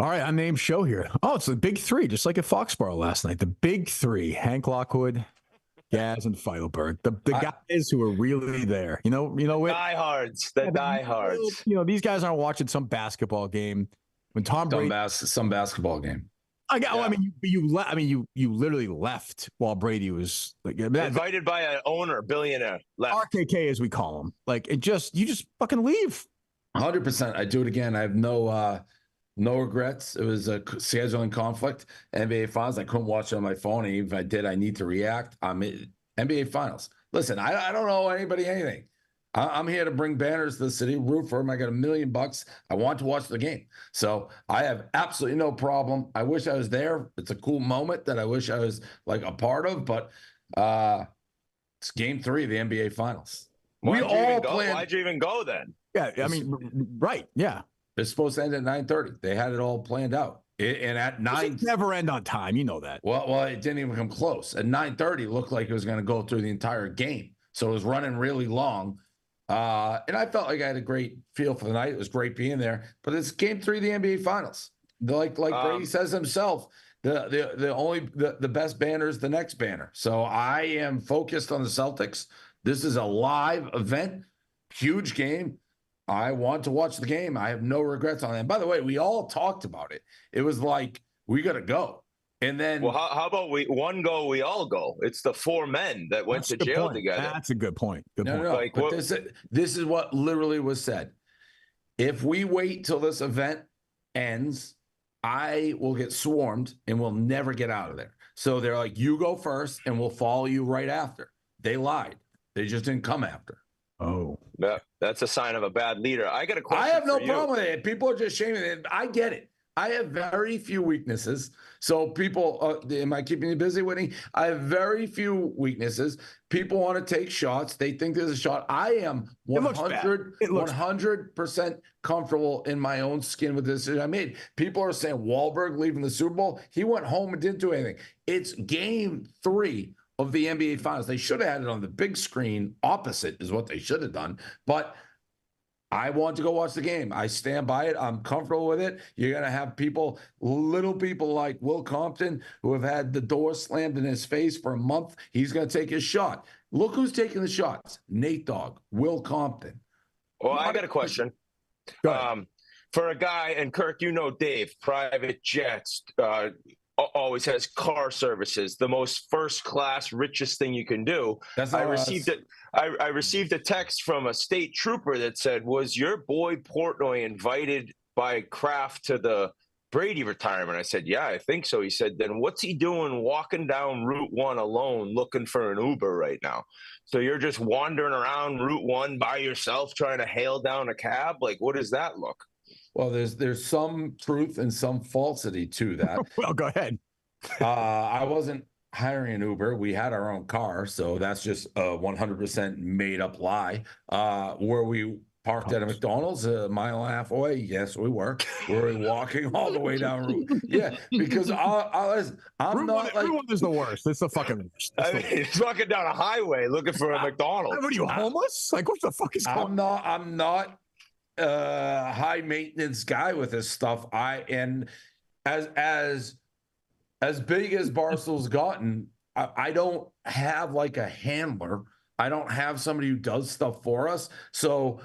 All right, unnamed show here. Oh, it's the big three, just like at Foxborough last night. The big three: Hank Lockwood, Gaz, and Feidelberg. The guys who are really there. Whit? Diehards, the diehards. These guys aren't watching some basketball game when Tom Brady. Some basketball game. You literally left while Brady was invited by an owner, billionaire. Left. RKK, as we call him. You just fucking leave. 100%. I do it again. I have no regrets. It was a scheduling conflict. NBA Finals. I couldn't watch it on my phone. And even if I did, I need to react. I'm NBA Finals. Listen, I don't owe anybody anything. I'm here to bring banners to the city, root for them. I got $1 million. I want to watch the game. So I have absolutely no problem. I wish I was there. It's a cool moment that I wish I was a part of, but it's game 3 of the NBA Finals. Why'd you even go then? Yeah, right. Yeah. It's supposed to end at 9:30. They had it all planned out. And at 9, it never end on time. You know that. Well, it didn't even come close. At 9:30, it looked like it was going to go through the entire game. So it was running really long. And I felt like I had a great feel for the night. It was great being there. But it's game 3 of the NBA Finals. Like Brady says himself, the best banner is the next banner. So I am focused on the Celtics. This is a live event, huge game. I want to watch the game. I have no regrets on that. And by the way, we all talked about it. It was like, we got to go. And then, well, how about we all go? It's the 4 men that went to jail together. That's a good point. No. But this is what literally was said. If we wait till this event ends, I will get swarmed and we'll never get out of there. So they're like, you go first and we'll follow you right after. They lied. They just didn't come after. Oh, yeah, that's a sign of a bad leader. I got a question. I have no problem with it. People are just shaming it. I get it. I have very few weaknesses. So people, am I keeping you busy, Whitney? I have very few weaknesses. People want to take shots. They think there's a shot. I am 100% comfortable in my own skin with the decision I made. People are saying Wahlberg leaving the Super Bowl. He went home and didn't do anything. It's game 3 of the NBA Finals. They should have had it on the big screen opposite is what they should have done. But I want to go watch the game. I stand by it. I'm comfortable with it. You're going to have little people like Will Compton, who have had the door slammed in his face for a month. He's going to take his shot. Look who's taking the shots. Nate Dogg, Will Compton. Well, I got a question. For a guy, and Kirk, Dave, private jets, always has car services, the most first-class, richest thing you can do. I received a text from a state trooper that said, was your boy Portnoy invited by Kraft to the Brady retirement? I said, yeah, I think so. He said, then what's he doing walking down Route 1 alone looking for an Uber right now? So you're just wandering around Route 1 by yourself trying to hail down a cab? What does that look? Well, there's some truth and some falsity to that. Well, go ahead. I wasn't hiring an Uber. We had our own car, so that's just a 100% made up lie. Were we parked at a McDonald's a mile and a half away? Yes, we were. Were we walking all the way down Route? Yeah, because I'm not like Route 1 is the worst. It's the fucking worst. He's walking down a highway looking for a McDonald's. What are you, homeless? What the fuck is going on? I'm not high maintenance guy with this stuff. As big as Barstool's gotten, I don't have a handler. I don't have somebody who does stuff for us. So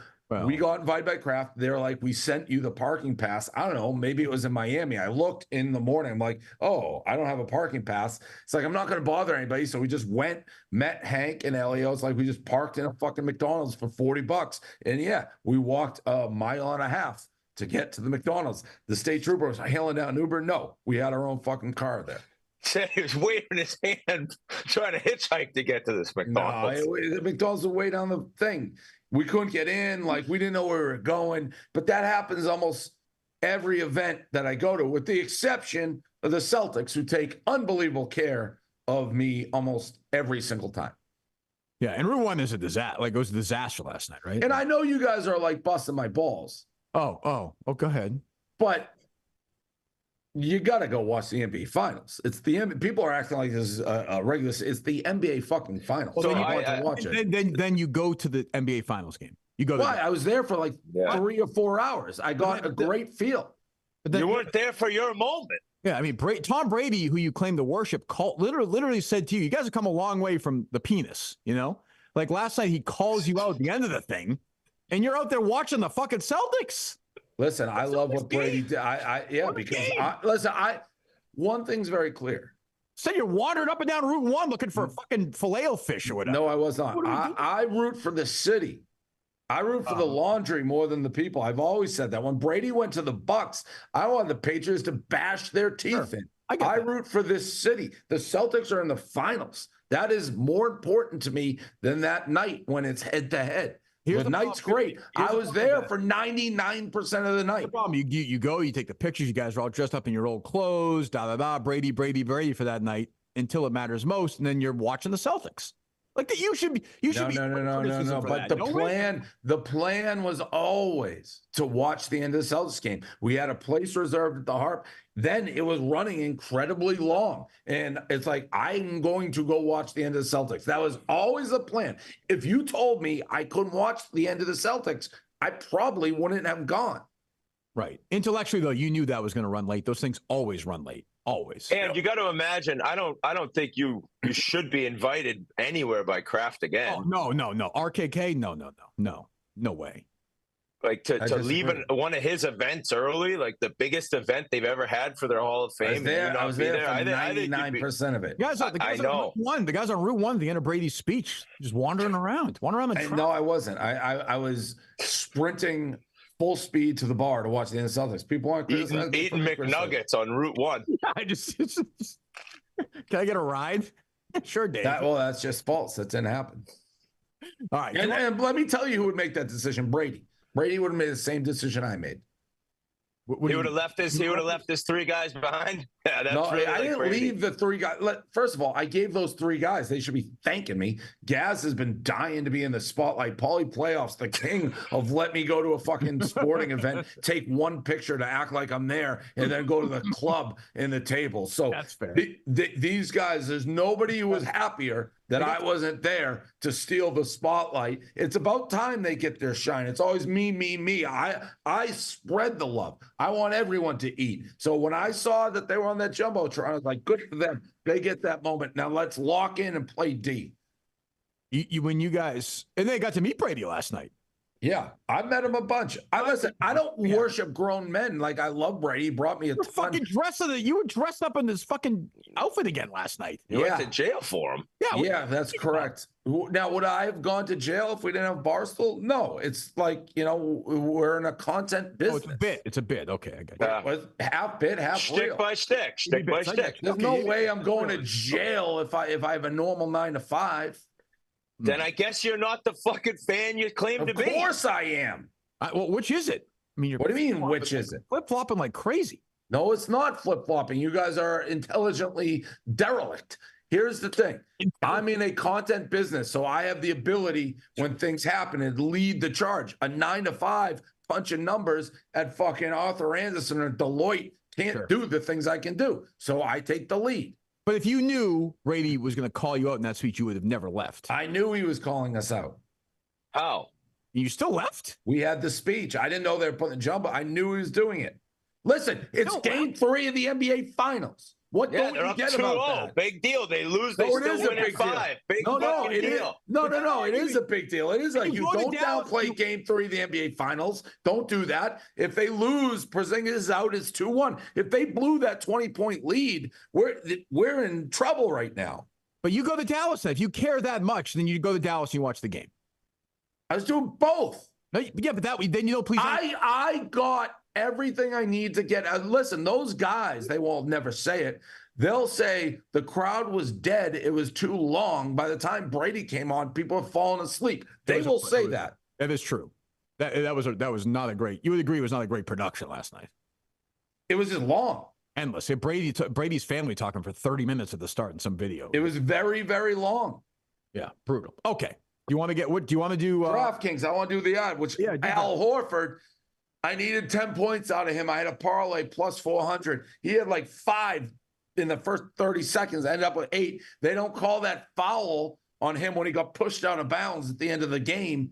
we got invited by Kraft. They're like, we sent you the parking pass. I don't know. Maybe it was in Miami. I looked in the morning. I'm like, oh, I don't have a parking pass. It's like, I'm not going to bother anybody. So we just went, met Hank and Elio. It's like we just parked in a fucking McDonald's for $40. And yeah, we walked a mile and a half to get to the McDonald's. The state trooper was hailing down Uber. No, we had our own fucking car there. Said he was waving his hand, trying to hitchhike to get to this McDonald's. No, the McDonald's was way down the thing. We couldn't get in. We didn't know where we were going. But that happens almost every event that I go to, with the exception of the Celtics, who take unbelievable care of me almost every single time. Yeah, and Route 1 is a disaster. It was a disaster last night, right? And I know you guys are busting my balls. Oh, go ahead. But you got to go watch the NBA Finals. It's the NBA. People are acting like this is a regular. It's the NBA fucking Finals. Well, so you want to watch it. Then you go to the NBA Finals game. You go. Why? I was there for 3 or 4 hours. I got a great feel. But you weren't there for your moment. Yeah, I mean, Tom Brady, who you claim to worship, literally said to you, "You guys have come a long way from the penis." You know, like last night, he calls you out at the end of the thing, and you're out there watching the fucking Celtics. Listen, I love what Brady did. One thing's very clear. Said you're wandering up and down Route 1 looking for a fucking filet-o-fish or whatever. No, I was not. I root for the city. I root for the laundry more than the people. I've always said that. When Brady went to the Bucks, I wanted the Patriots to bash their teeth in. I root for this city. The Celtics are in the finals. That is more important to me than that night when it's head-to-head. The night's great. I was there for 99% of the night. The problem, you go, you take the pictures. You guys are all dressed up in your old clothes. Brady for that night until it matters most, and then you're watching the Celtics. Like that, you should be. No. But the plan was always to watch the end of the Celtics game. We had a place reserved at the Harp. Then it was running incredibly long, and it's like I'm going to go watch the end of the Celtics. That was always the plan. If you told me I couldn't watch the end of the Celtics, I probably wouldn't have gone. Right. Intellectually, though, you knew that was going to run late. Those things always run late. Always. And you got to imagine, I don't think you should be invited anywhere by Kraft again. Oh, no. RKK? No way. Like to leave one of his events early, like the biggest event they've ever had for their Hall of Fame. I was there for 99% of it. I know. The guys on Route 1 at the end of Brady's speech, just wandering around the track. No, I wasn't. I was sprinting full speed to the bar to watch the Celtics. People aren't eating McNuggets on Route 1. Can I get a ride? Sure, Dave. That's just false. That didn't happen. All right. And let me tell you who would make that decision. Brady. Brady would have made the same decision I made. He would have left his three guys behind. Yeah, that's really I didn't leave the three guys. First of all, I gave those three guys. They should be thanking me. Gaz has been dying to be in the spotlight. Paulie Playoffs, the king of let me go to a fucking sporting event, take one picture to act like I'm there, and then go to the club in the table. So that's fair. These guys, there's nobody who was happier that I wasn't there to steal the spotlight. It's about time they get their shine. It's always me. I spread the love. I want everyone to eat. So when I saw that they were on that Jumbotron, I was like, good for them. They get that moment. Now let's lock in and play D. When you guys, and they got to meet Brady last night. Yeah, I met him a bunch. I don't worship grown men. Like, I love Brady. He brought me a ton. You were dressed up in this fucking outfit again last night. You went to jail for him. Yeah, that's correct. Now, would I have gone to jail if we didn't have Barstool? No. It's like, we're in a content business. It's a bit. Okay, I got you. Half bit, half real. Stick by stick. There's no way I'm going to jail if I have a normal 9 to 5. Then I guess you're not the fucking fan you claim to be. Of course I am. Well, which is it? I mean, what do you mean, which is it? Flip-flopping like crazy. No, it's not flip-flopping. You guys are intelligently derelict. Here's the thing. I'm in a content business, so I have the ability when things happen to lead the charge. A 9 to 5 punching numbers at fucking Arthur Anderson or Deloitte can't do the things I can do. So I take the lead. But if you knew Brady was going to call you out in that speech, you would have never left. I knew he was calling us out. How? You still left? We had the speech. I didn't know they were putting the jumbo. I knew he was doing it. Listen, it's game 3 of the NBA Finals. What don't you get about that? Big deal. They lose. They still win at 5. Big fucking deal. No. It is a big deal. It is like you don't downplay game 3 of the NBA Finals. Don't do that. If they lose, Porzingis is out. It's 2-1. If they blew that 20-point lead, we're in trouble right now. But you go to Dallas. If you care that much, then you go to Dallas and you watch the game. I was doing both. No, yeah, but then please. I got everything I need to get. Listen, those guys, they will never say it. They'll say the crowd was dead. It was too long. By the time Brady came on, people have fallen asleep. They will say that. That is true. That was not a great. You would agree it was not a great production last night. It was just long. Endless. Brady's family talking for 30 minutes at the start in some video. It was very, very long. Yeah, brutal. Okay. Do you want to do DraftKings? I want to do the odd, which Al Horford, I needed 10 points out of him. I had a parlay plus 400. He had like 5 in the first 30 seconds. I ended up with 8. They don't call that foul on him when he got pushed out of bounds at the end of the game.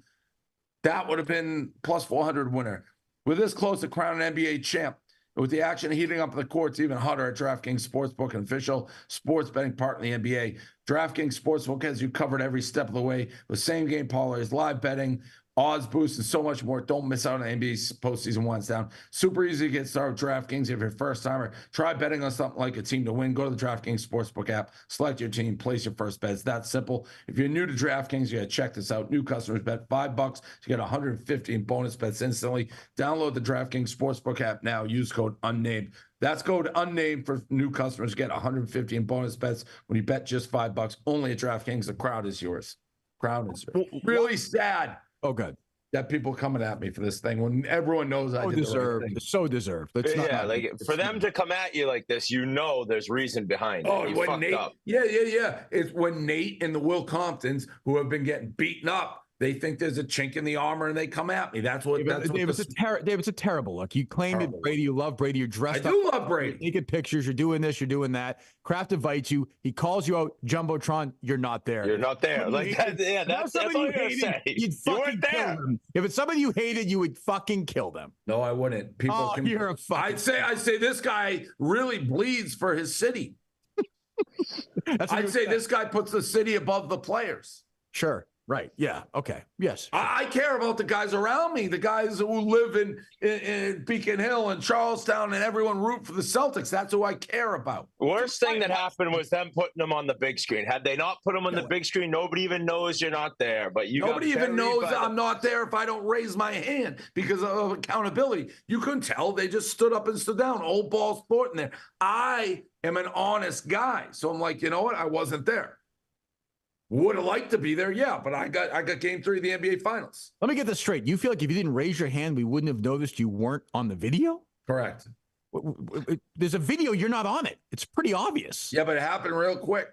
That would have been plus 400 winner. We're this close to crowning NBA champ. With the action heating up in the courts even hotter at DraftKings Sportsbook, an official sports betting partner in the NBA. DraftKings Sportsbook has you covered every step of the way with same-game parlays, live betting, odds boosts, and so much more. Don't miss out on NBA's postseason winds down. Super easy to get started with DraftKings. If you're a first timer, try betting on something like a team to win. Go to the DraftKings Sportsbook app, select your team, place your first bet. It's that simple. If you're new to DraftKings, you got to check this out. New customers bet $5 to get 150 in bonus bets instantly. Download the DraftKings Sportsbook app now. Use code Unnamed. That's code Unnamed for new customers. Get 150 in bonus bets when you bet just $5. Only at DraftKings. The crowd is yours. Crowd is yours. Really sad. Oh, good. That people coming at me for this thing when everyone knows I deserve. So deserved. Yeah, like for them to come at you like this, there's reason behind it. You fucked Nate, up. Yeah. It's when Nate and the Will Comptons, who have been getting beaten up, they think there's a chink in the armor and they come at me. Dave, it's a terrible look. You claim it, Brady. You love Brady. You're dressed up. I do love Brady. You're taking pictures. You're doing this. You're doing that. Kraft invites you. He calls you out. Jumbotron. You're not there. You're not there. Like that. Yeah, that's all you're gonna say. You'd fucking kill them. If it's somebody you hated, you would fucking kill them. No, I wouldn't. People can. You're a fucking. I'd say this guy really bleeds for his city. I'd say this guy puts the city above the players. Sure. Right. Yeah. Okay. Yes. I care about the guys around me, the guys who live in Beacon Hill and Charlestown, and everyone root for the Celtics. That's who I care about. Worst thing that happened was them putting them on the big screen. Had they not put them on the big screen, nobody even knows you're not there. But nobody even knows I'm not there if I don't raise my hand because of accountability. You couldn't tell. They just stood up and stood down. Old ball sport in there. I am an honest guy, so I'm like, you know what? I wasn't there. Would have liked to be there, yeah, but I got game 3 of the NBA Finals. Let me get this straight. You feel like if you didn't raise your hand, we wouldn't have noticed you weren't on the video? Correct. There's a video, you're not on it. It's pretty obvious. Yeah, but it happened real quick.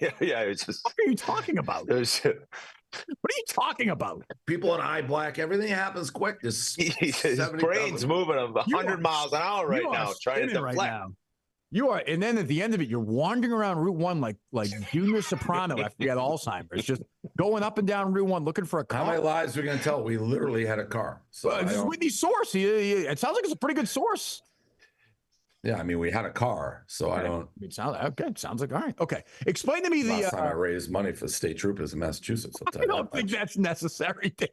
Yeah, it's just. What are you talking about? What are you talking about? People in eye black, everything happens quick. His brain's moving 100 miles an hour right now, trying to deflect. Right now. You are, and then at the end of it, you're wandering around Route 1 like Junior Soprano after he had Alzheimer's, just going up and down Route 1 looking for a car. How many lies are we going to tell? We literally had a car. So this is Whitney's source. It sounds like it's a pretty good source. Yeah, I mean, we had a car, so I don't. It sounds okay. Sounds like all right. Okay, explain to me last time I raised money for state troopers in Massachusetts. I don't think that's necessary, Dave.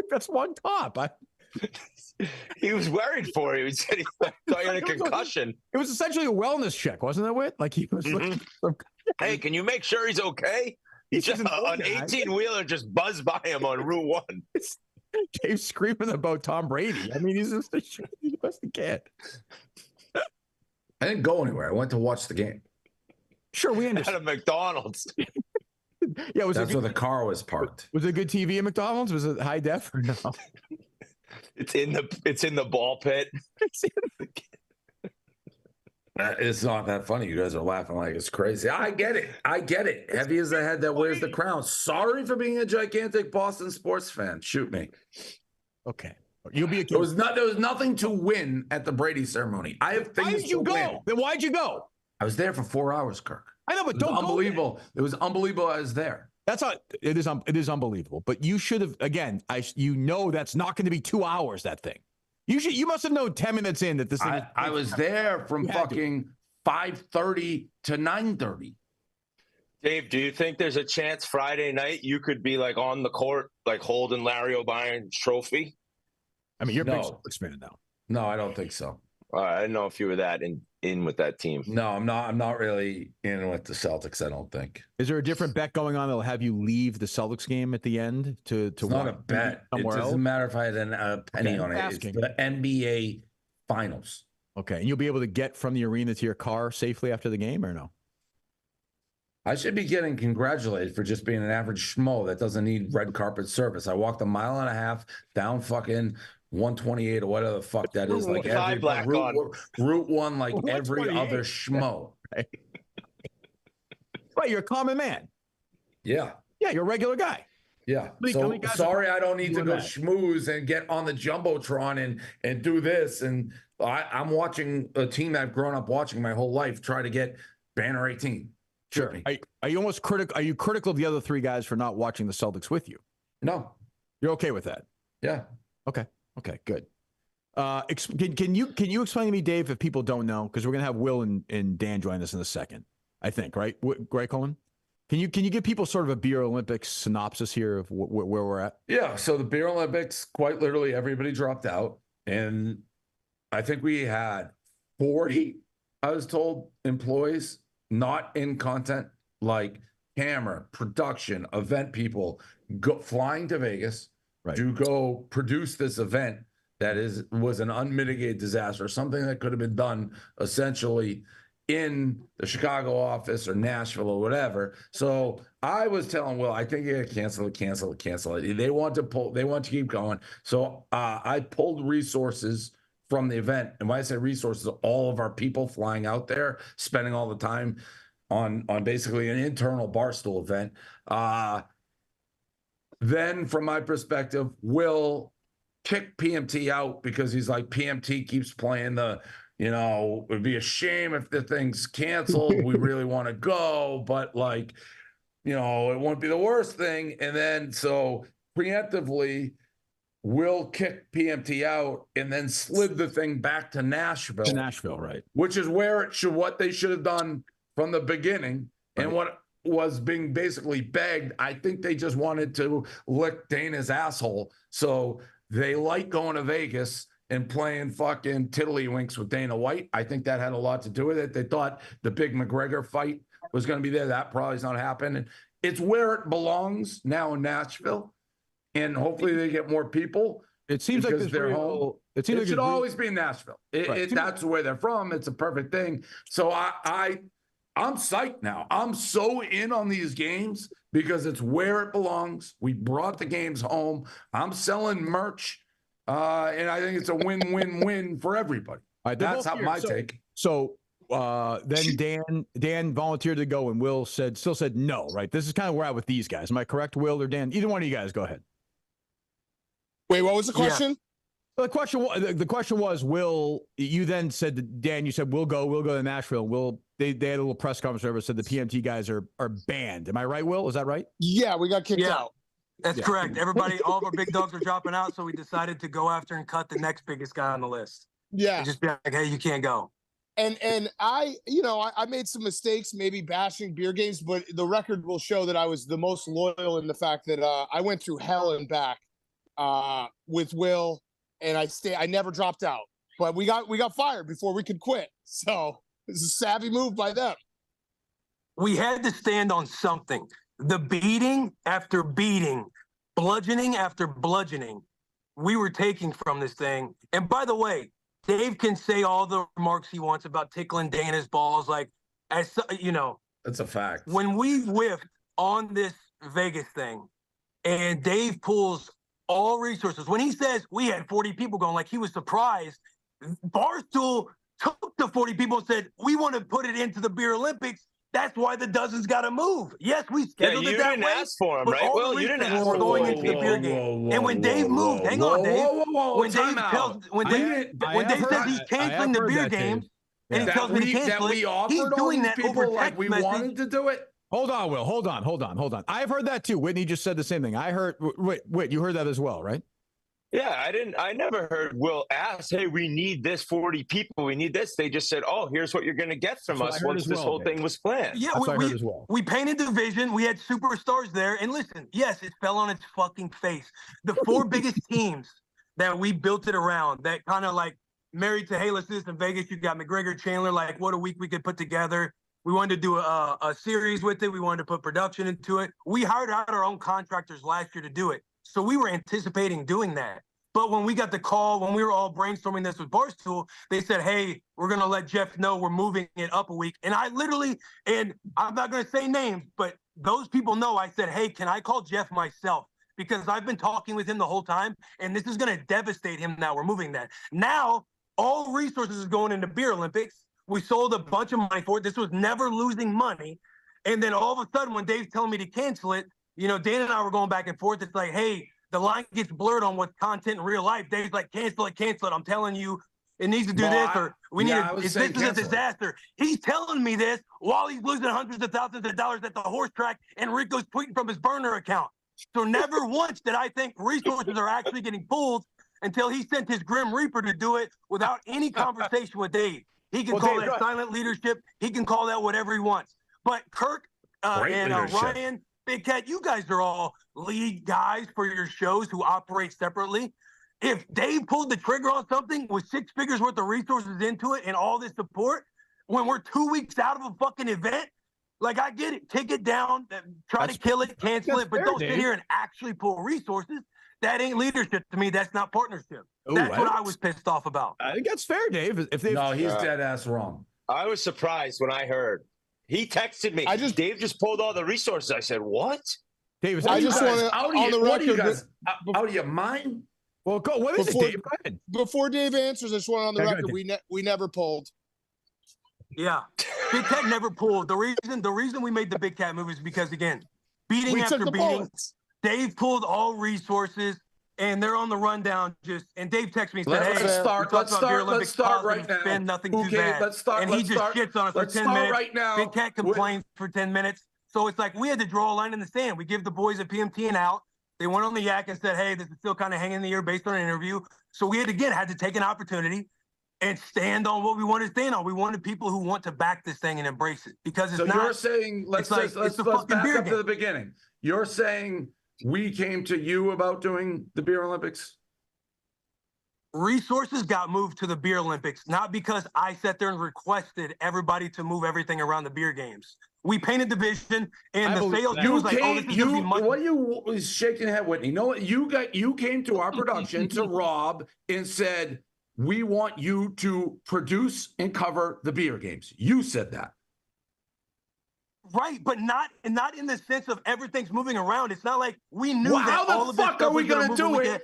That's one top. He was worried for you. He said he thought he had a concussion. It was essentially a wellness check, wasn't it, Whit? Like he was looking for... Hey, can you make sure he's okay? He's just an 18-wheeler just buzzed by him on Route 1. Dave's screaming about Tom Brady. I mean, he's just the best kid. I didn't go anywhere. I went to watch the game. Sure, we understand. At a McDonald's. Yeah, that's where the car was parked. Was it good TV at McDonald's? Was it high def or no? It's in the ball pit. It's not that funny. You guys are laughing like it's crazy. I get it. Heavy as the head that wears the crown. Sorry for being a gigantic Boston sports fan. Shoot me. Okay. You'll be. There was nothing to win at the Brady ceremony. I have things. Why did you go? Win. Then why'd you go? I was there for 4 hours, Kirk. I know, but don't go. Unbelievable. It was unbelievable. I was there. That's how it is. It is unbelievable. But you should have again. That's not going to be 2 hours. That thing. You must have known 10 minutes in that this thing. I was there from fucking 5:30 to 9:30. Dave, do you think there's a chance Friday night you could be like on the court, like holding Larry O'Brien's trophy? I mean, you're a big Celtics fan now. No, I don't think so. I didn't know if you were that in with that team. No, I'm not. I'm not really in with the Celtics. I don't think. Is there a different bet going on that'll have you leave the Celtics game at the end to? It's not a bet. It doesn't matter if I had a penny on it. It's the NBA Finals. Okay, and you'll be able to get from the arena to your car safely after the game, or no? I should be getting congratulated for just being an average schmo that doesn't need red carpet service. I walked 1.5 miles down fucking 128 or whatever the fuck that is, like every Route 1, like every other schmo. Right, you're a common man. Yeah. Yeah, you're a regular guy. Yeah. So sorry, I don't need to go schmooze and get on the Jumbotron and do this. And I'm watching a team I've grown up watching my whole life try to get banner 18. Sure. Are you almost critical? Are you critical of the other 3 guys for not watching the Celtics with you? No. You're okay with that? Yeah. Okay. Okay, good. Can you explain to me, Dave, if people don't know, because we're gonna have Will and Dan join us in a second, I think, right? Right, Colin? Can you give people sort of a Beer Olympics synopsis here of where we're at? Yeah. So the Beer Olympics, quite literally, everybody dropped out, and I think we had 40, I was told, employees not in content, like camera, production, event people, flying to Vegas to go produce this event that was an unmitigated disaster, something that could have been done essentially in the Chicago office or Nashville or whatever. So I was telling Will, I think you gotta cancel it. They want to keep going. So I pulled resources from the event. And when I say resources, all of our people flying out there, spending all the time on basically an internal Barstool event. Then from my perspective, Will kick PMT out because he's like, PMT keeps playing it would be a shame if the thing's canceled. We really want to go, but it won't be the worst thing. And then so preemptively, Will kick PMT out and then slid the thing back to Nashville. To Nashville, right. Which is where what they should have done from the beginning. Right. And what was being basically begged, I think they just wanted to lick Dana's asshole. So they like going to Vegas and playing fucking tiddlywinks with Dana White. I think that had a lot to do with it. They thought the big McGregor fight was going to be there. That probably is not happening. It's where it belongs now in Nashville. And hopefully they get more people. It seems like they're home. It should always be in Nashville. That's where they're from. It's a perfect thing. So I'm psyched now. I'm so in on these games because it's where it belongs. We brought the games home. I'm selling merch. And I think it's a win-win-win for everybody. That's my take. So then Dan volunteered to go, and Will still said no, right? This is kind of where I'm at with these guys. Am I correct, Will or Dan? Either one of you guys, go ahead. Wait, what was the question? Yeah. The question was, Will, you then said to Dan, you said, we'll go to Nashville. They had a little press conference where said the PMT guys are banned. Am I right, Will? Is that right? Yeah, we got kicked out. That's correct. Everybody, all of our big dogs are dropping out, so we decided to go after and cut the next biggest guy on the list. Yeah. And just be like, hey, you can't go. And I made some mistakes, maybe bashing beer games, but the record will show that I was the most loyal in the fact that I went through hell and back with Will, and I never dropped out. But we got fired before we could quit. So it's a savvy move by them. We had to stand on something. The beating after beating, bludgeoning after bludgeoning, we were taking from this thing. And by the way, Dave can say all the remarks he wants about tickling Dana's balls. That's a fact. When we whiffed on this Vegas thing and Dave pulls all resources, when he says we had 40 people going, like he was surprised, Barstool took the 40 people and said, we want to put it into the Beer Olympics. That's why the dozens got to move. Yes, we scheduled it that way. You didn't ask for them, right? Well, you didn't ask for going into the beer game. And when Dave moved, hang on, Dave. When Dave says he's canceling the beer games, and he tells me to cancel it, he's doing that over text we wanted to do it. Hold on, Will. Hold on. I've heard that too. Whitney just said the same thing. I heard. Whit, you heard that as well, right? Yeah, I never heard Will ask, hey, we need this 40 people. We need this. They just said, oh, here's what you're going to get from us once this whole thing was planned. Yeah, we painted the vision. We had superstars there. And listen, yes, it fell on its fucking face. The four biggest teams that we built it around, that kind of like married to, hey, let's do this in Vegas. You got McGregor, Chandler, like what a week we could put together. We wanted to do a series with it. We wanted to put production into it. We hired out our own contractors last year to do it. So we were anticipating doing that. But when we got the call, when we were all brainstorming this with Barstool, they said, hey, we're going to let Jeff know we're moving it up a week. And I literally, and I'm not going to say names, but those people know, I said, hey, can I call Jeff myself? Because I've been talking with him the whole time, and this is going to devastate him now. We're moving that. Now, all resources is going into Beer Olympics. We sold a bunch of money for it. This was never losing money. And then all of a sudden, when Dave's telling me to cancel it, Dan and I were going back and forth. It's like, hey, the line gets blurred on what's content in real life. Dave's like, cancel it. I'm telling you, it needs to do this, or we need to. This is a disaster. He's telling me this while he's losing hundreds of thousands of dollars at the horse track, and Rico's tweeting from his burner account. So never once did I think resources are actually getting pulled. until he sent his Grim Reaper to do it without any conversation with Dave. He can call that silent leadership. He can call that whatever he wants. But Kirk and Ryan, Big Cat, you guys are all lead guys for your shows who operate separately. If Dave pulled the trigger on something with 6 figures worth of resources into it and all this support, when we're 2 weeks out of a fucking event, like, I get it. Take it down, try to kill it, cancel it, but don't sit here and actually pull resources. That ain't leadership to me. That's not partnership. That's what I was pissed off about. I think that's fair, Dave. No, he's dead ass wrong. I was surprised when I heard. He texted me. Dave just pulled all the resources. I said, what? Dave, I just want to, on the record, out of your mind? Well, go. What is it, Dave? Go ahead. Before Dave answers, I just want on the record, we never pulled. Yeah, Big Cat never pulled. The reason we made the Big Cat move is because, again, beating after beating, Dave pulled all resources, and they're on the rundown. And Dave texted me and said, let's start right now. Spend nothing too bad. And he just shits on us for 10 minutes. Right now. Big Cat complains for 10 minutes. So it's like we had to draw a line in the sand. We give the boys a PMT and out. They went on the yak and said, hey, this is still kind of hanging in the air based on an interview. So we had to take an opportunity and stand on what we want to stand on. We wanted people who want to back this thing and embrace it, because it's not. So you're saying, let's back up to the beginning. You're saying we came to you about doing the Beer Olympics? Resources got moved to the Beer Olympics, not because I sat there and requested everybody to move everything around the beer games. We painted the vision, and the sales team was like, "Oh, this is going to be much." What are you shaking your head, Whitney? You know what? You came to our production to Rob and said, we want you to produce and cover the beer games. You said that. Right, but not in the sense of everything's moving around. It's not like we knew that how all the of this fuck stuff are we was going to do it?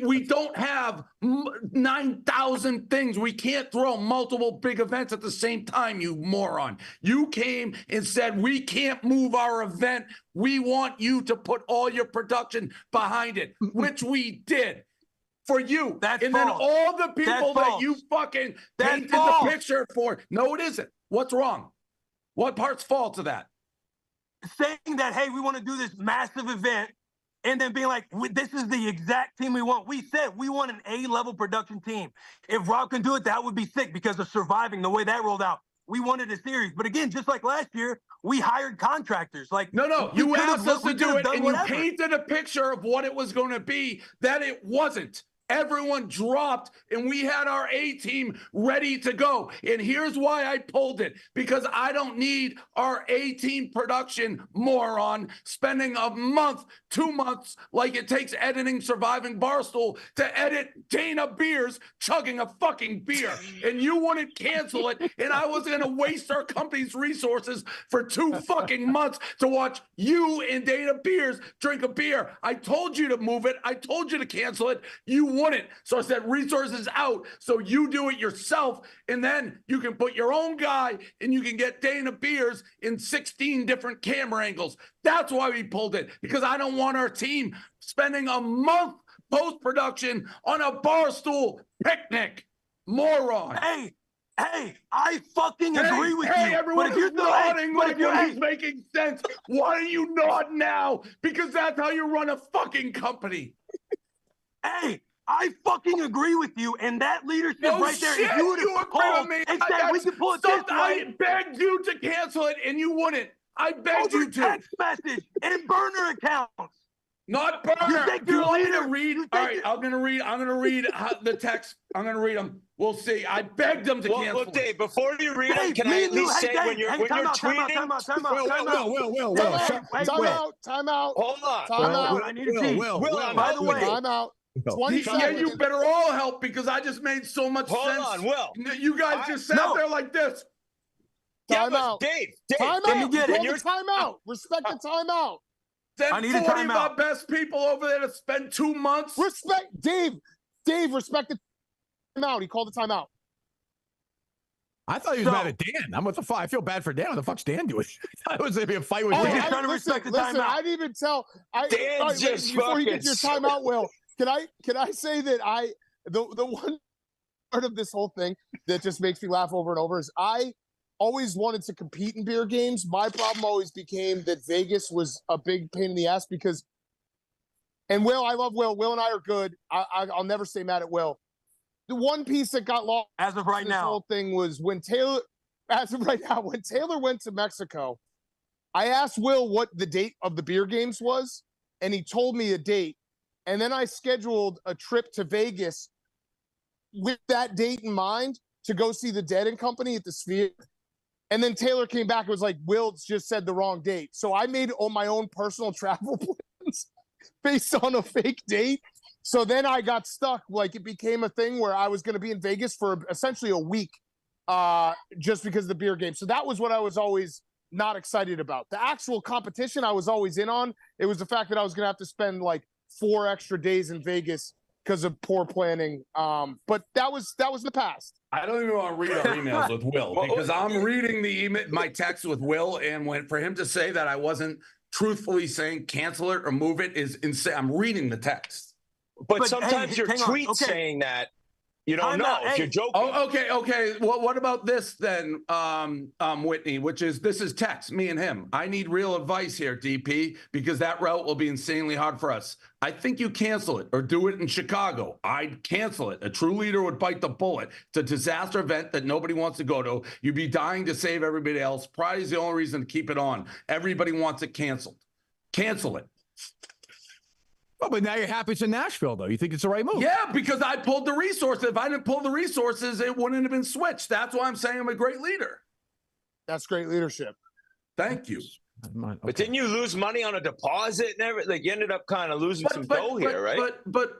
We don't have 9,000 things. We can't throw multiple big events at the same time, you moron. You came and said, we can't move our event. We want you to put all your production behind it, which we did. For you. That's and false. Then all the people that you fucking painted the picture for. No, it isn't. What's wrong? What part's false to that? Saying that, hey, we want to do this massive event, and then being like, this is the exact team we want. We said we want an A-level production team. If Rob can do it, that would be sick because of surviving the way that rolled out. We wanted a series. But again, just like last year, we hired contractors. Like, no, you asked us to do it, and you painted a picture of what it was going to be that it wasn't. Everyone dropped, and we had our A-team ready to go. And here's why I pulled it, because I don't need our A-team production moron spending a month, 2 months, like it takes editing Surviving Barstool to edit Dana Beers chugging a fucking beer. And you wouldn't cancel it, and I was going to waste our company's resources for 2 fucking months to watch you and Dana Beers drink a beer. I told you to move it. I told you to cancel it. You wouldn't. So I said resources out, so you do it yourself, and then you can put your own guy and you can get Dana Beers in 16 different camera angles. That's why we pulled it, because I don't want our team spending a month post-production on a Barstool picnic. Moron. Hey, I fucking agree with you. Everyone is nodding like he's making sense. Why do you nod now? Because that's how you run a fucking company. Hey, I fucking agree with you, and that leadership right there. Shit, if you would you have agree with me. And said we can pull it this way. I begged you to cancel it, and you wouldn't. I begged you to. Text message and burner accounts. Not burner. Do you want me to read? All right, I'm gonna read the text. I'm gonna read them. We'll see. I begged them to cancel. Look, Dave, before you read them, can I at least say when you're tweeting? Time out. Hold on. Time out. I need to see. Will, by the way. Time out. 20 seconds. Yeah, you better all help, because I just made so much sense. Hold on, Will. You guys just sat there like this. Time out. Dave. Time out. Time out. Respect the time out. Send 40 of our best people over there to spend 2 months. Respect, Dave, respect the timeout. He called the timeout. I thought he was mad at Dan. I'm with the fuck. I feel bad for Dan. What the fuck's Dan doing? I thought it was going to be a fight with Dan. Trying to respect the timeout. I didn't even tell. Dan's just before you get your timeout, Will, can I say that the one part of this whole thing that just makes me laugh over and over is I always wanted to compete in beer games. My problem always became that Vegas was a big pain in the ass because And Will, I love Will. Will and I are good. I'll never stay mad at Will. The one piece that got lost as of right in this now, whole thing was when Taylor, when Taylor went to Mexico, I asked Will what the date of the beer games was, and he told me a date. And then I scheduled a trip to Vegas with that date in mind to go see the Dead and Company at the Sphere. And then Taylor came back and was like, Will just said the wrong date. So I made all my own personal travel plans based on a fake date. So then I got stuck. Like, it became a thing where I was going to be in Vegas for essentially a week just because of the beer game. So that was what I was always not excited about. The actual competition I was always in on. It was the fact that I was going to have to spend like 4 extra days in Vegas because of poor planning. But that was the past. I don't even want to read our emails with Will because I'm reading my text with Will, and for him to say that I wasn't truthfully saying cancel it or move it is insane. I'm reading the text. But sometimes your tweets saying that, you don't know if you're joking. Oh, okay. Well, what about this then, Whitney, this is text, me and him. I need real advice here, DP, because that route will be insanely hard for us. I think you cancel it or do it in Chicago. I'd cancel it. A true leader would bite the bullet. It's a disaster event that nobody wants to go to. You'd be dying to save everybody else. Pride is the only reason to keep it on. Everybody wants it canceled. Cancel it. Oh, but now you're happy it's in Nashville, though. You think it's the right move? Yeah, because I pulled the resources. If I didn't pull the resources, it wouldn't have been switched. That's why I'm saying I'm a great leader. That's great leadership. Thank you. Okay. But didn't you lose money on a deposit and everything? Like, you ended up kind of losing some dough here, right? But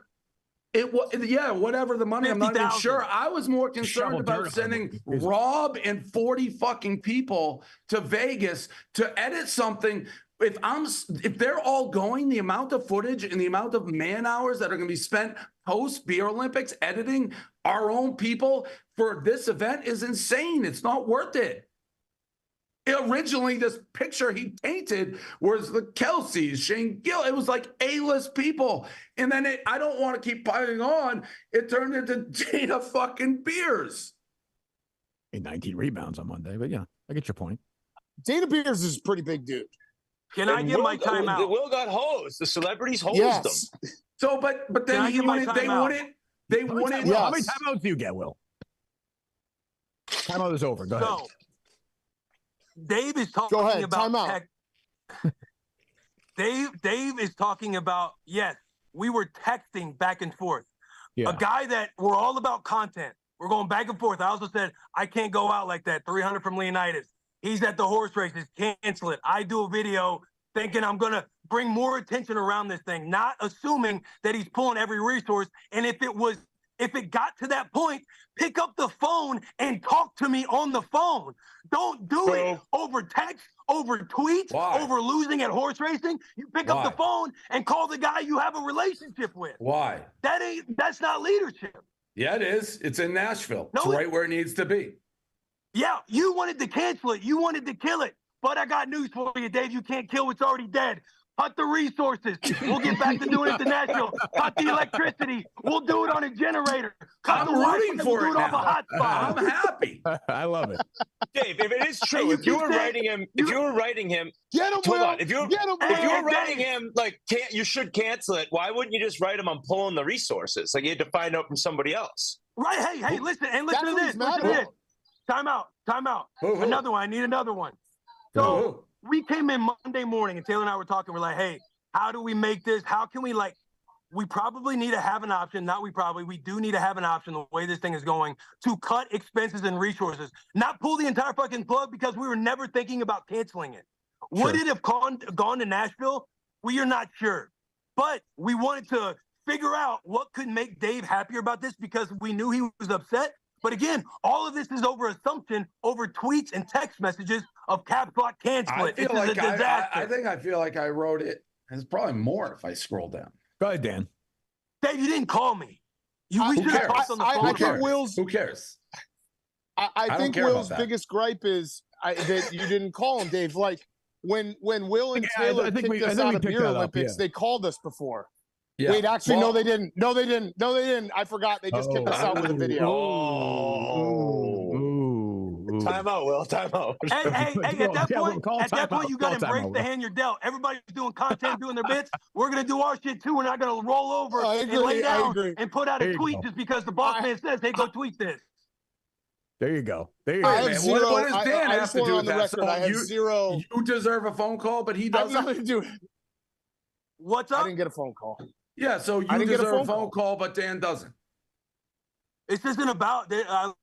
it was, yeah, whatever the money, 50, I'm not even sure. I was more concerned about sending Rob and 40 fucking people to Vegas to edit something. If they're all going, the amount of footage and the amount of man hours that are going to be spent post Beer Olympics editing our own people for this event is insane. It's not worth it. Originally, this picture he painted was the Kelseys, Shane Gill. It was like A-list people. And then I don't want to keep piling on. It turned into Dana fucking Beers. 19 rebounds on Monday, but yeah, I get your point. Dana Beers is a pretty big dude. Can I get my timeout? Will got hosed. The celebrities hosed them. So, but then they wouldn't. How many timeouts do you get, Will? Timeout is over. Go ahead. Dave is talking about Dave is talking about, yes, we were texting back and forth. Yeah. A guy that we're all about content. We're going back and forth. I also said, I can't go out like that. 300 from Leonidas. He's at the horse races. Cancel it. I do a video thinking I'm going to bring more attention around this thing, not assuming that he's pulling every resource. And if it got to that point, pick up the phone and talk to me on the phone. Don't do it over text, over tweets, over losing at horse racing. You pick up the phone and call the guy you have a relationship with. Why? That's not leadership. Yeah, it is. It's in Nashville. It's right where it needs to be. Yeah, you wanted to cancel it. You wanted to kill it. But I got news for you, Dave. You can't kill what's already dead. Cut the resources. We'll get back to doing it to Nashville. Cut the electricity. We'll do it on a generator. Cut I'm rooting for it now. Off a hotspot. I'm happy. I love it. Dave, if it is true, if you were writing him, get him, hold on. If you were writing him, like, you should cancel it. Why wouldn't you just write him? I'm pulling the resources. Like, you had to find out from somebody else. Right. Hey, listen to this. Listen to this. Time out. Another one. I need another one. So we came in Monday morning and Taylor and I were talking. We're like, hey, how do we make this? How can we we probably need to have an option. We do need to have an option the way this thing is going to cut expenses and resources, not pull the entire fucking plug because we were never thinking about canceling it. Sure. Would it have gone to Nashville? We are not sure, but we wanted to figure out what could make Dave happier about this because we knew he was upset. But again, all of this is over assumption, over tweets and text messages of caps lock cancel it. It's a disaster. I feel like I wrote it. There's probably more if I scroll down. Go ahead, Dan. Dave, you didn't call me. We should have talked on the phone. I think Will's. Who cares? I think Will's biggest gripe is that you didn't call him, Dave. Like when Will and Taylor kicked us out of Beer Olympics, they called us before. Yeah. Wait, actually, no, they didn't. No, they didn't. I forgot. They just kicked us out with a video. Time out, Will. Time out. Hey, at that point, you got to embrace the hand you're dealt. Everybody's doing content, doing their bits. We're going to do our shit too. We're not going to roll over and lay down and put out a tweet just because the boss man says, hey, go tweet this. There you go. There you go. What does Dan have to do with that? So I have zero. You deserve a phone call, but he doesn't. Nothing to do. What's up? I didn't get a phone call. Yeah, so you deserve a phone call, but Dan doesn't. This isn't about,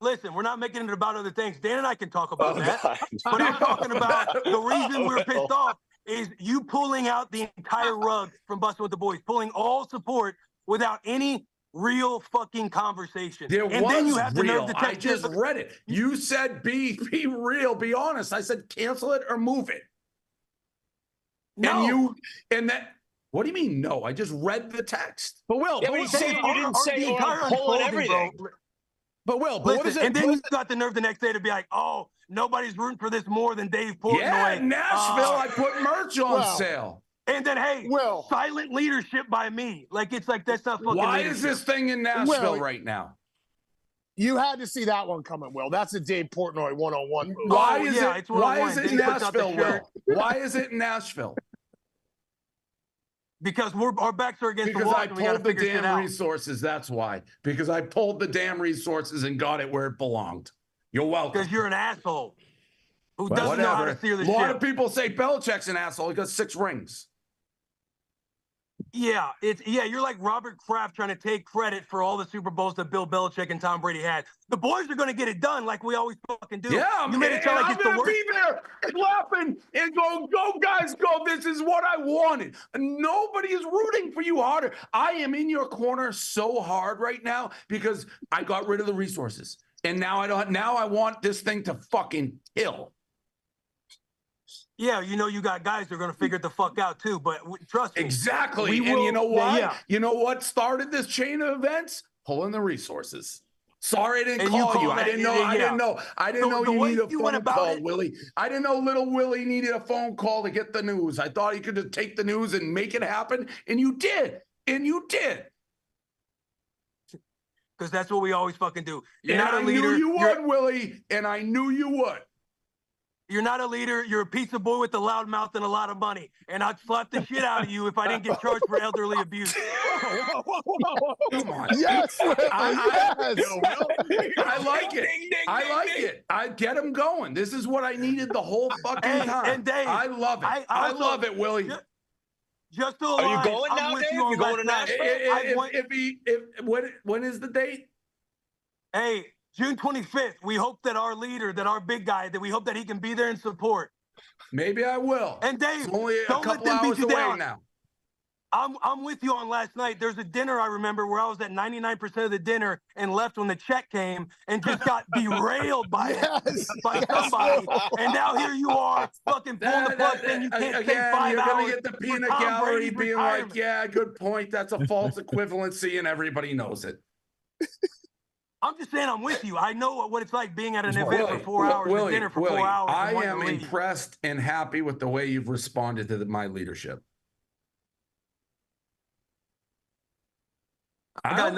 listen, we're not making it about other things. Dan and I can talk about that. God. But I'm talking about the reason we're pissed off is you pulling out the entire rug from Bussin' with the Boys, pulling all support without any real fucking conversation. Then you have real. I just read it. You said be real, be honest. I said cancel it or move it. No. What do you mean no? I just read the text. But Will, you didn't say pulling everything. But what is it? And then you got the nerve the next day to be like, oh, nobody's rooting for this more than Dave Portnoy. Yeah, Nashville, I put merch on sale. And then, hey, silent leadership by me. Like, it's like, that's not fucking Why leadership. is this thing in Nashville right now? You had to see that one coming, Will. That's a Dave Portnoy 101. Why is it in Nashville, Will? Why is it in Nashville? Because our backs are against the wall. Because I pulled the damn resources. That's why. Because I pulled the damn resources and got it where it belonged. You're welcome. Because you're an asshole who doesn't know how to steer the ship. A lot of people say Belichick's an asshole. He got 6 rings. Yeah, you're like Robert Kraft trying to take credit for all the Super Bowls that Bill Belichick and Tom Brady had. The boys are going to get it done like we always fucking do. Yeah, you made it sound like it's the worst. Be there clapping and go guys, go. This is what I wanted. Nobody is rooting for you harder. I am in your corner so hard right now because I got rid of the resources. And now I want this thing to fucking kill. Yeah, you got guys that are going to figure it the fuck out too, but trust me. Exactly. And you know why? Yeah. You know what started this chain of events? Pulling the resources. Sorry I didn't call you. I didn't know. I didn't know you needed a phone call, Willie. I didn't know little Willie needed a phone call to get the news. I thought he could just take the news and make it happen, and you did. Because that's what we always fucking do. You're and not a leader. I knew you would, Willie, and I knew you would. You're not a leader. You're a pizza boy with a loud mouth and a lot of money. And I'd slap the shit out of you if I didn't get charged for elderly abuse. Come on. Yes. I like it. I like it. I get him going. This is what I needed the whole fucking time. And Dave, I love it. I love it, Willie. Just to align, are you going now, Dave? You going to Nashville? When is the date? Hey, June 25th. We hope that our leader, that our big guy, that we hope that he can be there and support. Maybe I will. And Dave, it's only a don't couple let them hours beat you away down. now. I'm with you on last night. There's a dinner I remember where I was at 99% of the dinner and left when the check came and just got derailed by somebody. And now here you are, fucking pulling the plug thing. You can't take 5 hours. You're going to get the peanut gallery being like, yeah, good point. That's a false equivalency, and everybody knows it. I'm just saying I'm with you. I know what it's like being at an event for 4 hours, a dinner for 4 hours. I am impressed and happy with the way you've responded to my leadership. I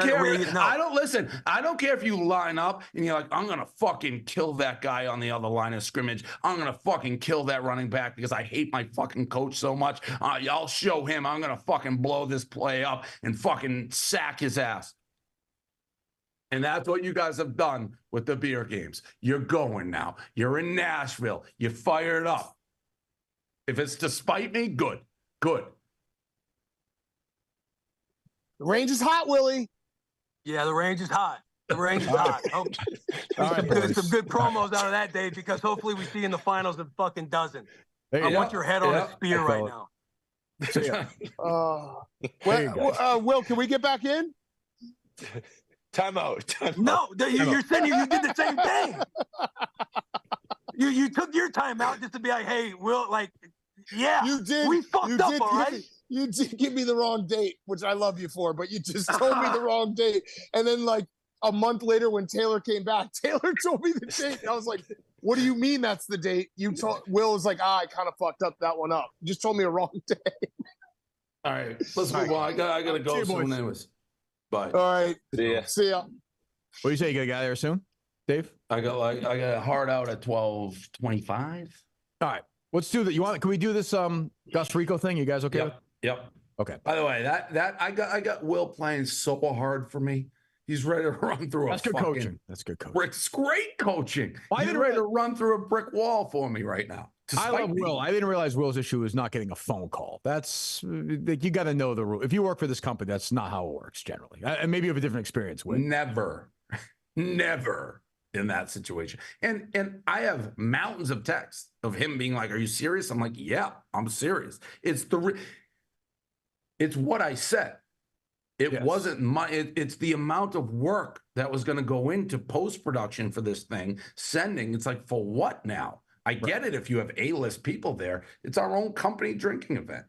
don't care if you line up and you're like, I'm going to fucking kill that guy on the other line of scrimmage. I'm going to fucking kill that running back because I hate my fucking coach so much. I'll show him. I'm going to fucking blow this play up and fucking sack his ass. And that's what you guys have done with the beer games. You're going now. You're in Nashville. You fired up. If it's to spite me, good. Good. The range is hot, Willie. Yeah, the range is hot. The range is hot. Some good promos out of that, Dave, because hopefully we see you in the finals a fucking dozen. I want your head on a spear right now. Will, can we get back in? Time out. No, you're saying you did the same thing. You took your time out just to be like, hey, Will, like, yeah, you did. We fucked up, all right? You did give me the wrong date, which I love you for, but you just told me the wrong date. And then like a month later when Taylor came back, Taylor told me the date. And I was like, what do you mean that's the date? Will was like, I kind of fucked up that one up. You just told me a wrong day. All right, let's move on. I gotta go soon anyways. Bye. All right. See ya. See ya. What do you say? You got a guy there soon, Dave? I got a hard out at 12:25. All right, let's do that. Can we do this Gus Rico thing? You guys okay? Yep. Okay. By the way, that I got Will playing so hard for me. He's ready to run through That's good coaching. That's good coaching. It's great coaching. He's ready to run through a brick wall for me right now. I love Will. I didn't realize Will's issue is not getting a phone call. That's you got to know the rule. If you work for this company, that's not how it works generally. And maybe you have a different experience with. Never in that situation. And I have mountains of texts of him being like, "Are you serious?" I'm like, "Yeah, I'm serious." It's what I said. It wasn't it's the amount of work that was going to go into post-production for this thing, sending. It's like, for what now? I get it if you have A-list people there. It's our own company drinking event.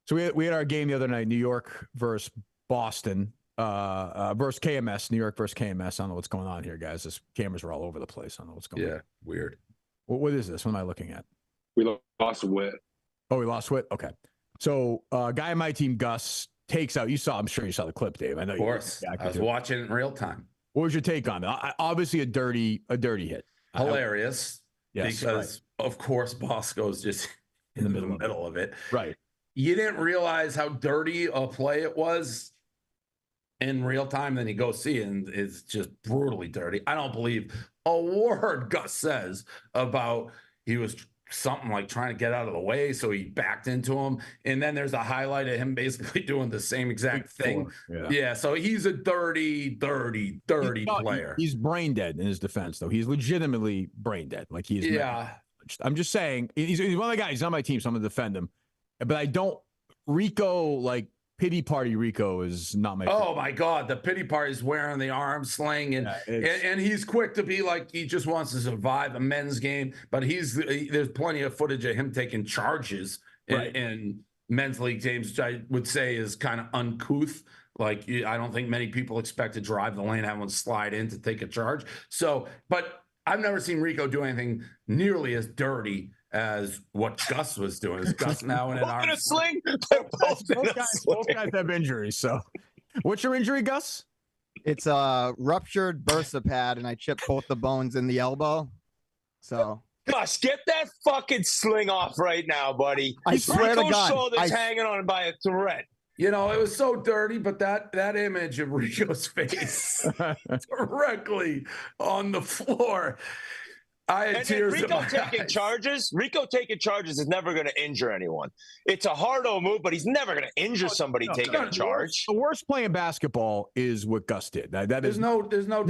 So we had our game the other night, New York versus Boston, versus KMS, New York versus KMS. I don't know what's going on here, guys. This cameras are all over the place. I don't know what's going on. Yeah, weird. What is this? What am I looking at? We lost Whit. Oh, we lost Whit? Okay. So guy on my team, Gus, takes out, I'm sure you saw the clip, Dave. I know. Of course. I was watching it in real time. What was your take on it? Obviously a dirty hit. Hilarious. Yes, because of course Bosco's just in the middle of it. Right. You didn't realize how dirty a play it was in real time. Then you go see it and it's just brutally dirty. I don't believe a word Gus says about he was something like trying to get out of the way, so he backed into him. And then there's a highlight of him basically doing the same exact thing. Yeah, so he's a dirty player. He's brain dead in his defense, though. He's legitimately brain dead. Like he's I'm just saying, he's one of the guys. He's on my team, so I'm gonna defend him. But I don't Rico, like pity party Rico is not my favorite. Oh my God, the pity party is wearing the arm sling and he's quick to be like he just wants to survive a men's game, but there's plenty of footage of him taking charges in men's league games, which I would say is kind of uncouth. Like I don't think many people expect to drive the lane, have one slide in to take a charge. So, but I've never seen Rico do anything nearly as dirty as what Gus was doing. Is Gus now in an arm sling? Both guys have injuries. So, what's your injury, Gus? It's a ruptured bursa pad, and I chipped both the bones in the elbow. So, Gus, get that fucking sling off right now, buddy. I swear to God, shoulders hanging on by a thread. You know, it was so dirty, but that image of Rico's face directly on the floor. I had tears in my eyes. Rico taking charges is never going to injure anyone. It's a hard-o move, but he's never going to injure somebody taking a charge. The worst play in basketball is what Gus did. There's no doubt. There's no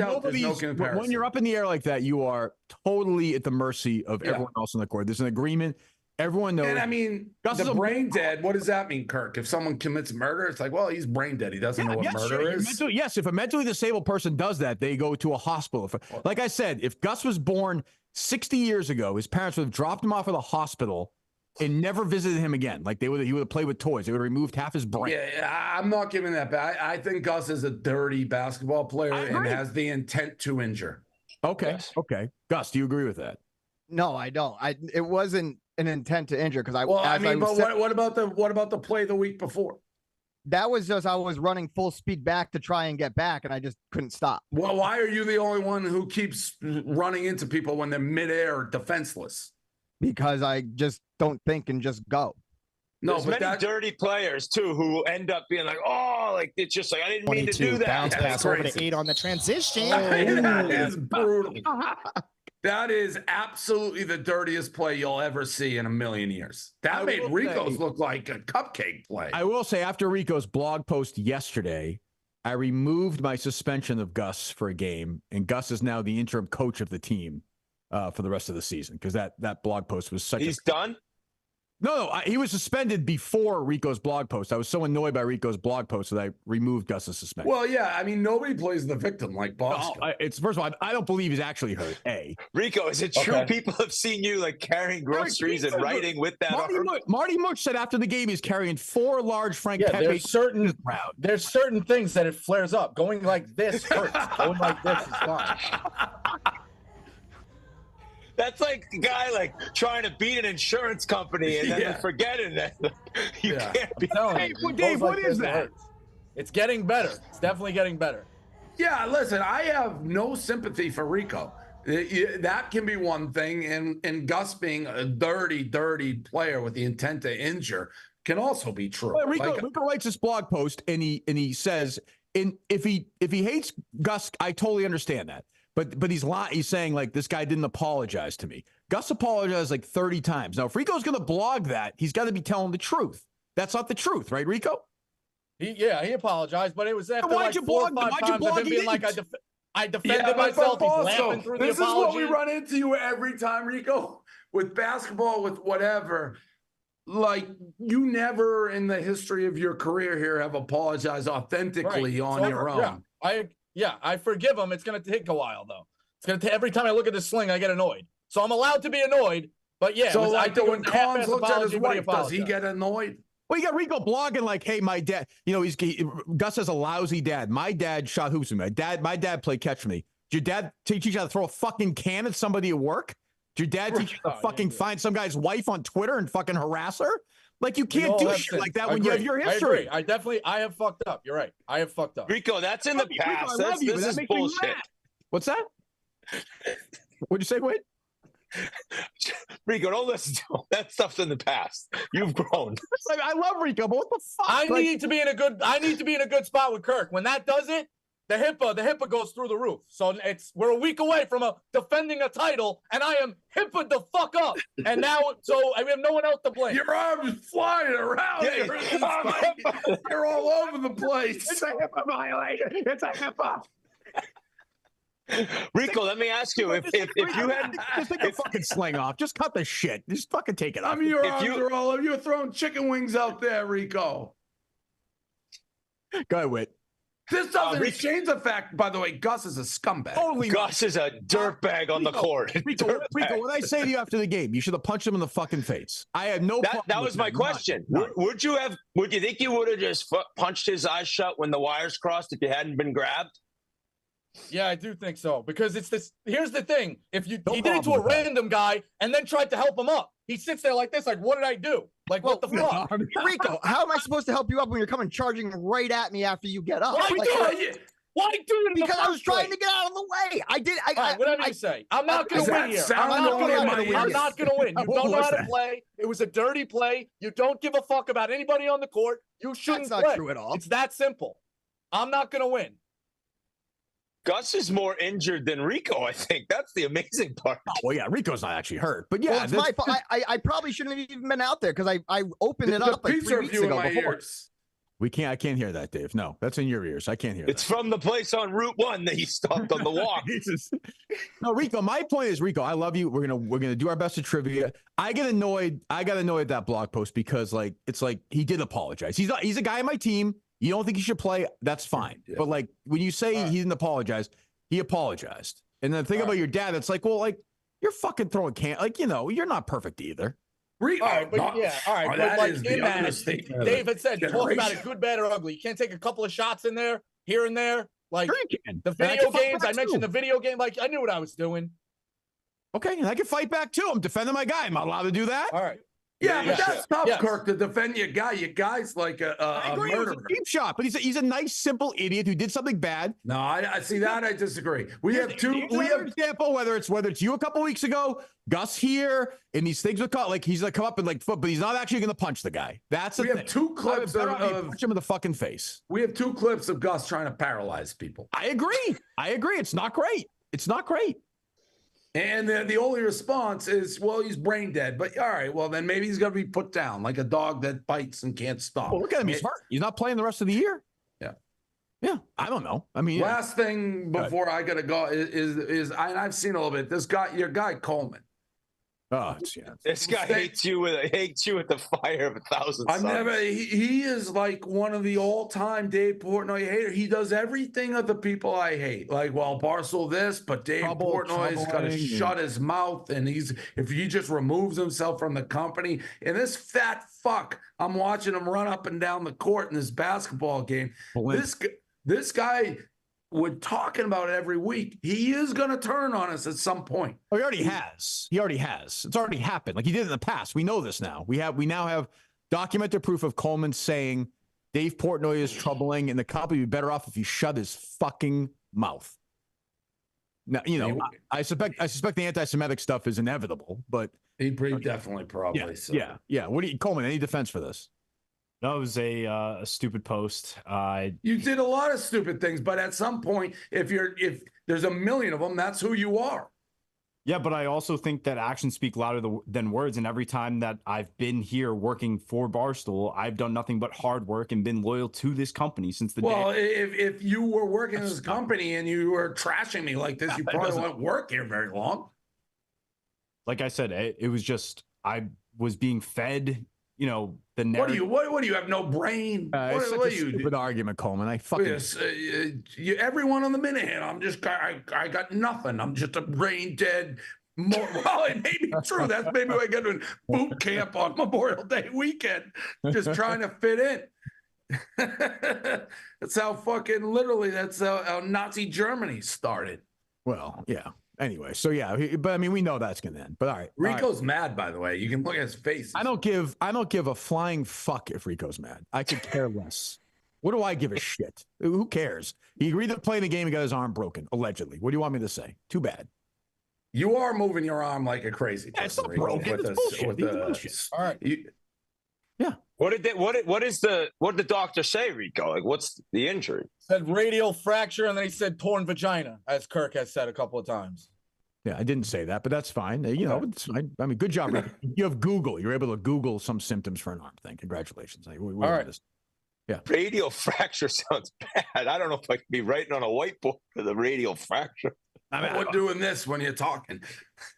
comparison. When you're up in the air like that, you are totally at the mercy of everyone else on the court. There's an agreement. Everyone knows. And I mean, Gus is brain dead. What does that mean, Kirk? If someone commits murder, it's like, well, he's brain dead. He doesn't know what murder is. Yes, if a mentally disabled person does that, they go to a hospital. Like I said, if Gus was born 60 years ago, his parents would have dropped him off at the hospital and never visited him again. Like he would have played with toys. They would have removed half his brain. Yeah, I'm not giving that back. I think Gus is a dirty basketball player and has the intent to injure. Okay. Yes. Okay. Gus, do you agree with that? No, I don't. It wasn't an intent to injure because what about the play the week before? That was just I was running full speed back to try and get back, and I just couldn't stop. Well, why are you the only one who keeps running into people when they're midair defenseless? Because I just don't think and just go. No, there's many dirty players too who end up being like, oh, like it's just like I didn't mean to do that. Bounce pass over to 8 on the transition. That is brutal. That is absolutely the dirtiest play you'll ever see in a million years. That made Rico's look like a cupcake play. I will say, after Rico's blog post yesterday, I removed my suspension of Gus for a game, and Gus is now the interim coach of the team for the rest of the season because that blog post was such. He's done. No, he was suspended before Rico's blog post. I was so annoyed by Rico's blog post that I removed Gus's suspension. Well, yeah, I mean, nobody plays the victim like Bosco. It's first of all, I don't believe he's actually hurt. Rico, is it true people have seen you like carrying groceries and writing with that? Marty Mush said after the game he's carrying 4 large Frank Pepe. There's certain things that it flares up. Going like this hurts. Going like this is fine. That's like a guy like trying to beat an insurance company and then forgetting that you can't be. Dave, what is that? It's getting better. It's definitely getting better. Yeah, listen, I have no sympathy for Rico. That can be one thing, and Gus being a dirty player with the intent to injure can also be true. Well, Rico writes this blog post, and he says, if he hates Gus, I totally understand that. But he's saying, like, this guy didn't apologize to me. Gus apologized like 30 times. Now, if Rico's going to blog that, he's got to be telling the truth. That's not the truth, right, Rico? He apologized, but it was after like 4 or 5 times of him being like, I defended myself. He's laughing through the apology. This is what we run into you every time, Rico, with basketball, with whatever. Like, you never in the history of your career here have apologized authentically on your own. I forgive him. It's going to take a while, though. It's going to take, every time I look at the sling, I get annoyed. So I'm allowed to be annoyed, but yeah. So when Collins looks at his wife, does he get annoyed? Well, you got Rico blogging like, hey, my dad, Gus has a lousy dad. My dad shot hoops with me. My dad played catch for me. Did your dad teach you how to throw a fucking can at somebody at work? Did your dad teach you how to fucking find some guy's wife on Twitter and fucking harass her? Like, you can't do shit like that when you have your history. I agree. I have fucked up. You're right. I have fucked up. Rico, that's in the past. This is bullshit. What's that? What'd you say, Whit? Rico, don't listen to him. That stuff's in the past. You've grown. Like, I love Rico, but what the fuck? I need to be in a good spot with Kirk. When that does it, the HIPAA goes through the roof. So we're a week away from defending a title, and I am HIPAA'd the fuck up. And now, so we have no one else to blame. Your arms flying around. You're all over the place. It's a HIPAA violation. It's a HIPAA. Rico, let me ask you, if you had just take a fucking sling off, just cut the shit, just fucking take it off. I mean, your arms are all over. You're throwing chicken wings out there, Rico. Go ahead, Whit. This doesn't change the fact, by the way, Gus is a scumbag. Totally Gus is a dirtbag on the court. Rico, what I say to you after the game, you should have punched him in the fucking face. I had no problem. That was my question. Would you think you would have just punched his eyes shut when the wires crossed if you hadn't been grabbed? Yeah, I do think so, because it's this. Here's the thing: he did it to a random guy and then tried to help him up. He sits there like this, like, what did I do? Like, what the fuck? Rico, how am I supposed to help you up when you're coming charging right at me after you get up? Why do it? Because I was trying to get out of the way. I did. Whatever you say. I'm not going to win here. I'm not going to win. You don't know how to play. It was a dirty play. You don't give a fuck about anybody on the court. You shouldn't play. That's not true at all. It's that simple. I'm not going to win. Gus is more injured than Rico, I think. That's the amazing part. Oh, well, yeah, Rico's not actually hurt. But yeah, it's my fault. I probably shouldn't have even been out there because I opened it up like 3 weeks ago before. I can't hear that, Dave. No, that's in your ears. I can't hear It's from the place on Route 1 that he stopped on the walk. No, Rico, my point is, Rico, I love you. We're gonna do our best at trivia. I got annoyed at that blog post because it's like he did apologize. He's a guy on my team. You don't think he should play? That's fine. Yeah. But like when you say he didn't apologize, he apologized. And then think about your dad. It's like, well, like you're fucking throwing you're not perfect either. All right. But like in that, Dave had said, talk about it, good, bad, or ugly. You can't take a couple of shots in there, here and there. Like sure you can. The video games, I mentioned the video game. Like I knew what I was doing. Okay, and I can fight back too. I'm defending my guy. Am I allowed to do that? All right. Yeah, but that's tough, Kirk, to defend your guy. Your guy's like a murderer. It was a deep shot, but he's a nice, simple idiot who did something bad. No, I see that. I disagree. We have example, whether it's you a couple weeks ago, Gus here, and these things would come like he's like come up and like foot, but he's not actually going to punch the guy. That's we have 2 clips of punch him in the fucking face. We have 2 clips of Gus trying to paralyze people. I agree. It's not great. And the only response is, well, he's brain dead. But all right, well, then maybe he's going to be put down like a dog that bites and can't stop. Well, look at him. He's hurt. He's not playing the rest of the year. Yeah. I don't know. I mean, last thing before I got to go is I've seen a little bit. Your guy Coleman. Oh, this guy hates you with the fire of 1,000 suns. He is like one of the all-time Dave Portnoy hater. He does everything of the people I hate. Like, well, Barcel this, but Dave Portnoy's got to shut his mouth, and if he just removes himself from the company. And this fat fuck, I'm watching him run up and down the court in this basketball game. This guy. We're talking about it every week. He is going to turn on us at some point. Oh, he already has. It's already happened. Like he did in the past. We know this now. We now have documented proof of Coleman saying Dave Portnoy is troubling, and the company would be better off if he shut his fucking mouth. Now, I suspect the anti-Semitic stuff is inevitable, but he definitely probably. Yeah, so. yeah. What do you, Coleman? Any defense for this? That was a stupid post. You did a lot of stupid things, but at some point, if there's a million of them, that's who you are. Yeah, but I also think that actions speak louder than words. And every time that I've been here working for Barstool, I've done nothing but hard work and been loyal to this company since the day. Well, if you were working in this company and you were trashing me like this, you probably wouldn't work here very long. Like I said, it was just I was being fed, the narrative. What do you have no brain? It's such a stupid argument, Coleman. I fucking everyone on the minute hand. I got nothing. I'm just a brain dead. Well, it may be true. That's maybe why I got to boot camp on Memorial Day weekend, just trying to fit in. That's how fucking literally. That's how Nazi Germany started. Well, yeah. Anyway, so yeah, but I mean, we know that's gonna end. But all right, Rico's mad, by the way. You can look at his face. I don't give a flying fuck if Rico's mad. I could care less. What do I give a shit? Who cares? He agreed to play the game and got his arm broken, allegedly. What do you want me to say? Too bad. You are moving your arm like a crazy person. It's not broken. It's bullshit. All right. Yeah. What did the doctor say, Rico? Like, what's the injury? Said radial fracture, and then he said torn vagina, as Kirk has said a couple of times. Yeah, I didn't say that, but that's fine. It's fine. I mean, good job, Rico. You have Google. You're able to Google some symptoms for an arm thing. Congratulations. All right. Yeah. Radial fracture sounds bad. I don't know if I could be writing on a whiteboard for the radial fracture. I mean, we're doing this when you're talking.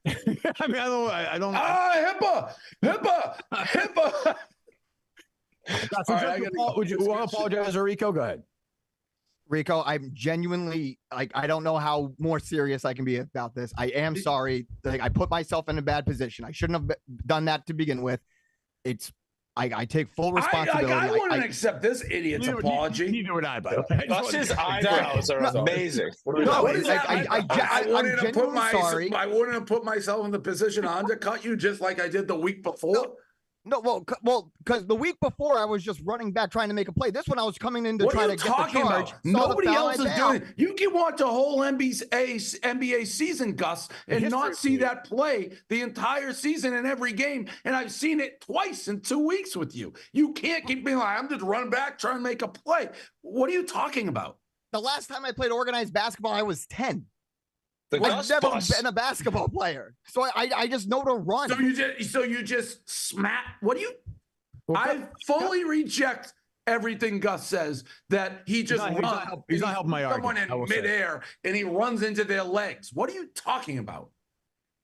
I mean, I don't. HIPAA. Would you want to apologize to Rico? Go ahead. Rico, I'm genuinely I don't know how more serious I can be about this. I am sorry. I put myself in a bad position. I shouldn't have done that to begin with. I take full responsibility. I wouldn't accept this idiot's apology. Neither would I, by the way. Gus's eyebrows are amazing. I wouldn't have put myself in the position to undercut you just like I did the week before. No, because the week before I was just running back trying to make a play. This one I was coming in to try to get the charge. Nobody else is doing it. You can watch a whole NBA season, Gus, and not see that play the entire season in every game. And I've seen it twice in 2 weeks with you. You can't keep being like, I'm just running back trying to make a play. What are you talking about? The last time I played organized basketball, I was 10. I've never been a basketball player, so I just know to run. So you just smack. What do you? I fully reject everything Gus says that he just runs. He's not helping my argument. Someone in midair and he runs into their legs. What are you talking about?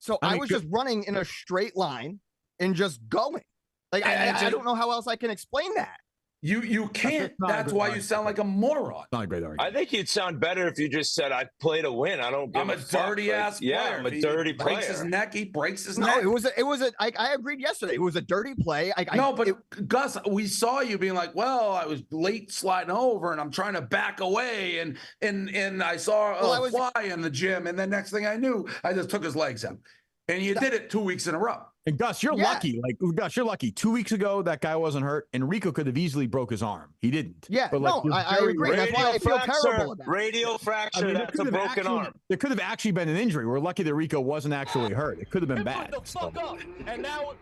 So I was just running in a straight line and just going. I don't know how else I can explain that. You can't. That's why you sound like a moron. Not a great argument. I think you'd sound better if you just said, I play to win. I don't give I'm a dirty ass player. Yeah, I'm a dirty player. Breaks his neck. He breaks his neck. I agreed yesterday. It was a dirty play. Gus, we saw you being like, well, I was late sliding over and I'm trying to back away. And I saw a fly in the gym. And then next thing I knew, I just took his legs out. And you did it 2 weeks in a row. And Gus, you're lucky. Gus, you're lucky. 2 weeks ago, that guy wasn't hurt, and Rico could have easily broke his arm. He didn't. Yeah, but I agree. That's why I feel terrible about it. Radial fracture, that's a broken arm. There could have actually been an injury. We're lucky that Rico wasn't actually hurt. It could have been bad. Put the fuck up. And now,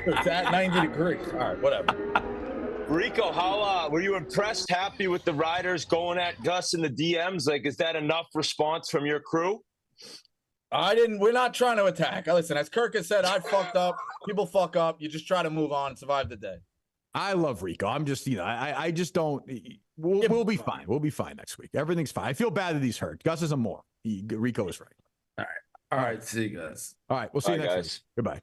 it's at 90 degrees. All right, whatever. Rico, how were you impressed, happy with the riders going at Gus in the DMs? Like, is that enough response from your crew? We're not trying to attack. Listen, as Kirk has said, I fucked up. People fuck up. You just try to move on and survive the day. I love Rico. I'm just, I just don't. We'll be fine. We'll be fine next week. Everything's fine. I feel bad that he's hurt. Gus is a moron. Rico is right. All right. See you guys. All right. We'll see you next week. Goodbye.